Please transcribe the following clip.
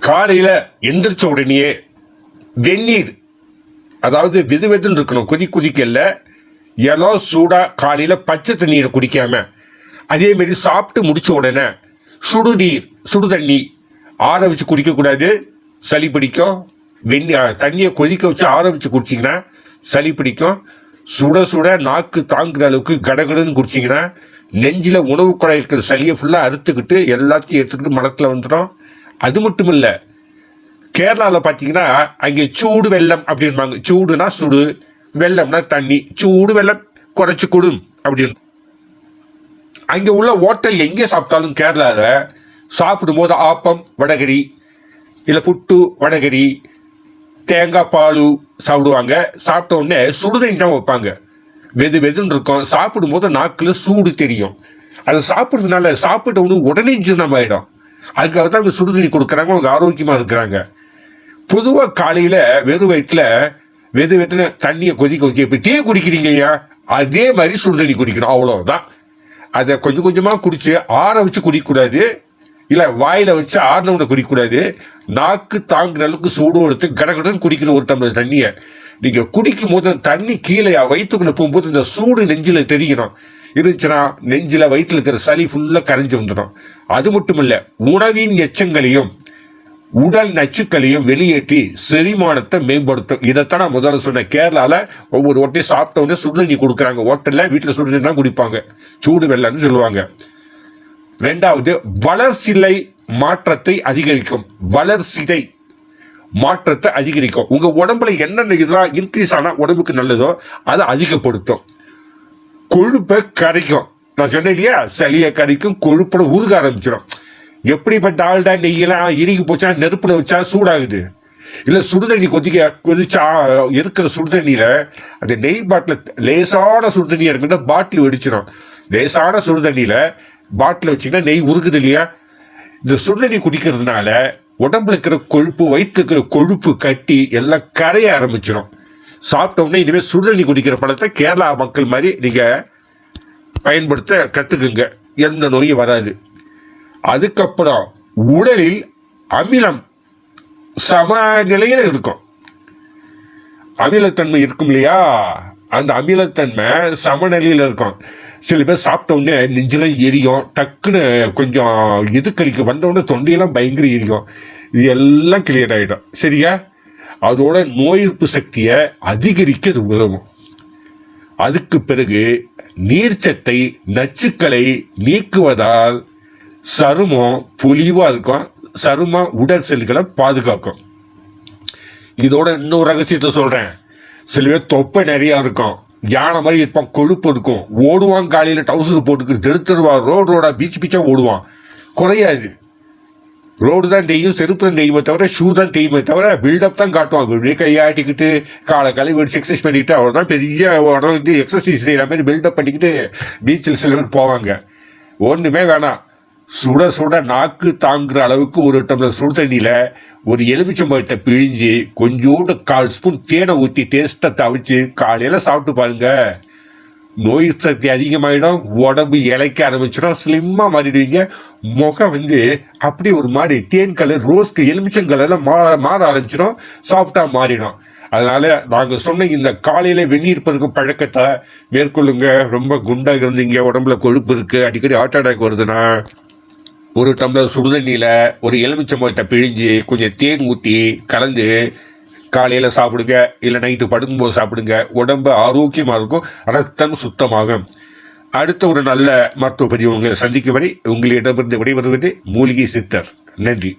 காலையில் எந்திரிச்ச உடனேயே வெந்நீர், அதாவது வெது வெதுன்னு இருக்கணும், கொதிக்கல, ஏதோ சூடாக காலையில் பச்சை தண்ணீரை குடிக்காம, அதேமாரி சாப்பிட்டு முடிச்ச உடனே சுடு தண்ணி ஆற வச்சு குடிக்கக்கூடாது, சளி பிடிக்கும். தண்ணியை கொதிக்க வச்சு ஆற வச்சு குடிச்சிங்கன்னா சளி பிடிக்கும். சுட நாக்கு தாங்குற அளவுக்கு கடகடன்னு குடிச்சிங்கன்னா நெஞ்சில் உணவு குழாய் இருக்கிற சளியை ஃபுல்லாக அறுத்துக்கிட்டு எல்லாத்தையும் எடுத்துக்கிட்டு மனத்தில் வந்துடும். அது மட்டும் இல்லை, கேரளாவில் பார்த்தீங்கன்னா அங்கே சூடு வெள்ளம் அப்படின்பாங்க. சூடுனா சுடு, வெள்ளம்னா தண்ணி. சூடு வெள்ளம் குறைச்சி கொடும் அப்படின்னு. அங்கே உள்ள ஹோட்டல் எங்கே சாப்பிட்டாலும் கேரளாவில் சாப்பிடும்போது ஆப்பம் வடகரி, இல்லை புட்டு வடகரி, தேங்காய் பால் சாப்பிடுவாங்க. சாப்பிட்ட உடனே சுடுதண்ணி தான் வைப்பாங்க. வெதுன்னு இருக்கும். சாப்பிடும்போது நாக்கில் சூடு தெரியும். அதை சாப்பிட்றதுனால சாப்பிட்ட உடனே ஜீரணம் ஆகிடும். அதுக்காக தான் அவங்க சுடுதண்ணி கொடுக்குறாங்க, அவங்க ஆரோக்கியமாக இருக்கிறாங்க. பொதுவாக காலையில் வெறும் வயிற்றுல தண்ணியை கொதிக்க வச்சு இப்போ டீ குடிக்கிறீங்க ஐயா, அதே மாதிரி சுடுதண்ணி குடிக்கணும், அவ்வளோதான். அதை கொஞ்சமாக குடிச்சு ஆற வச்சு குடிக்கக்கூடாது, இல்லை வாயில் வச்சு ஆறுனவனை குடிக்கக்கூடாது. நாக்கு தாங்குற அளவுக்கு சூடு எடுத்து கடகடன்னு குடிக்கணும் ஒரு டம்ளர் தண்ணியை. நீங்கள் குடிக்கும் போது தண்ணி கீழே வயிற்றுக்குள்ளே போகும்போது இந்த சூடு நெஞ்சில் தெரியணும். இருந்துச்சுன்னா நெஞ்சில் வயிற்றில் இருக்கிற சளி ஃபுல்லாக கரைஞ்சி வந்துடும். அது மட்டும் இல்லை, உணவின் எச்சங்களையும் உடல் நச்சுக்களையும் வெளியேற்றி செரிமானத்தை மேம்படுத்தும். இதைத்தான் நான் முதல்ல சொன்னேன். கேரளாவில் ஒவ்வொரு ஹோட்டலையும் சாப்பிட்ட உடனே சுடுதண்ணி கொடுக்குறாங்க. ஹோட்டலில் வீட்டில் சுடுதண்ணி தான் குடிப்பாங்க, சூடு வெள்ளம்னு சொல்லுவாங்க. ரெண்டாவது, வளர்சிதை மாற்றத்தை அதிகரிக்கும். வளர்சிதை மாற்றத்தை அதிகரிக்கும். உங்க உடம்புல என்னென்ன இதெல்லாம் இன்க்ரீஸ் ஆனா உடம்புக்கு நல்லதோ அதை அதிகப்படுத்தும். கொழுப்பை கரைக்கும். நான் சொன்னேன் இல்லையா, சளியை கரைக்கும், கொழுப்போட உருக ஆரம்பிச்சிடும். எப்படிப்பட்ட ஆள்டா நெய்யெல்லாம் இறுகி போச்சா நெருப்புல வச்சா சூடாகுது. இல்லை சுடுதண்ணி கொதிச்சா இருக்கிற சுடுதண்ணியில அந்த நெய் பாட்டில் லேசான சுடுதண்ணியா இருக்குன்னா பாட்டில் வெடிச்சிடும். லேசான சுடுதண்ணியில பாட்டில் வச்சிங்கன்னா நெய் உருகுது இல்லையா. இந்த சுடுதண்ணி குடிக்கிறதுனால உடம்புல இருக்கிற கொழுப்பு, வயிற்று இருக்கிற கொழுப்பு கட்டி எல்லாம் கரைய ஆரம்பிச்சிடும். சாப்பிட்ட உடனே இனிமேல் சுடுதண்ணி குடிக்கிற பழத்தை கேரளா மக்கள் மாதிரி நீங்கள் பயன்படுத்த கற்றுக்குங்க, எந்த நோயும் வராது. அதுக்கப்புறம் உடலில் அமிலம் சமநிலையில் இருக்கும். அமிலத்தன்மை இருக்கும் இல்லையா, அந்த அமிலத்தன்மை சமநிலையில் இருக்கும். சில பேர் சாப்பிட்ட உடனே நெஞ்செல்லாம் எரியும், டக்குன்னு கொஞ்சம் கழிக்க வந்தவுடனே தொண்டையெல்லாம் பயங்கர எரியும். இது எல்லாம் கிளியர் ஆகிடும். சரியா? அதோட நோய் எதிர்ப்பு சக்தியை அதிகரிக்க அது உதவும். அதுக்கு பிறகு நீர்ச்சத்தை நச்சுக்களை நீக்குவதால் சருமம் பொலிவாக இருக்கும். சருமம் உடல் செல்களை பாதுகாக்கும். இதோட இன்னொரு ரகசியத்தை சொல்கிறேன். சில பேர் தொப்பை நிறையா இருக்கும், யானை மாதிரி இருப்பான், கொழுப்பு இருக்கும், ஓடுவான், காலையில் டவுசர் போட்டுக்கிட்டு எடுத்துருவான், ரோடா பீச்சா ஓடுவான். குறையாது. ரோடு தான் தெரியும், செருப்பு தான் தெரியுமே தவிர, ஷூ தான் தெரியுமே தவிர, பில்டப் தான் காட்டுவான். இப்படியே கையாட்டிக்கிட்டு காலை வெடிச்சு எக்ஸசைஸ் பண்ணிக்கிட்டு அவர் தான் பெரிய உடம்பு எக்ஸசைஸ் செய்கிற மாதிரி பில்டப் பண்ணிக்கிட்டு பீச்சில் சில பேர் போவாங்க. ஒன்றுமே வேணாம். சுட நாக்கு தாங்குற அளவுக்கு ஒரு டம்ளர் சுடு தண்ணியில் ஒரு எலுமிச்சம்பழத்தை பிழிஞ்சு கொஞ்சோண்டு 1/4 ஸ்பூன் தேனை ஊற்றி டேஸ்ட்டை தவிச்சு காலையில் சாப்பிட்டு பாருங்க. நோய் சக்தி அதிகமாகிடும், உடம்பு இலைக்க ஆரம்பிச்சிடும், ஸ்லிம்மாக மாறிடுவீங்க. முகம் அப்படி ஒரு மாதிரி தேன் கலர், ரோஸ்க்கு எலுமிச்சம் கலரில் மாற ஆரம்பிச்சிடும், சாஃப்டாக மாறிடும். அதனால் நாங்கள் சொன்ன இந்த காலையில் வெந்நீர் பருக்கும் பழக்கத்தை மேற்கொள்ளுங்க. ரொம்ப குண்டாக இருந்தீங்க, உடம்புல கொழுப்பு இருக்குது, அடிக்கடி ஹார்ட் அட்டாக் வருதுன்னா ஒரு டம்ளர் சுடுதண்ணியில் ஒரு எலுமிச்சம்பழத்தை பிழிஞ்சு கொஞ்சம் தேன் ஊற்றி கலந்து காலையில் சாப்பிடுங்க, இல்லை நைட்டு படுக்கும்போது சாப்பிடுங்க. உடம்பு ஆரோக்கியமாக இருக்கும், ரத்தம் சுத்தமாகும். அடுத்த ஒரு நல்ல மருத்துவ பதிவு உங்களை சந்திக்கும் வரை உங்களிடமிருந்து விடைபெறுவது மூலிகை சித்தர். நன்றி.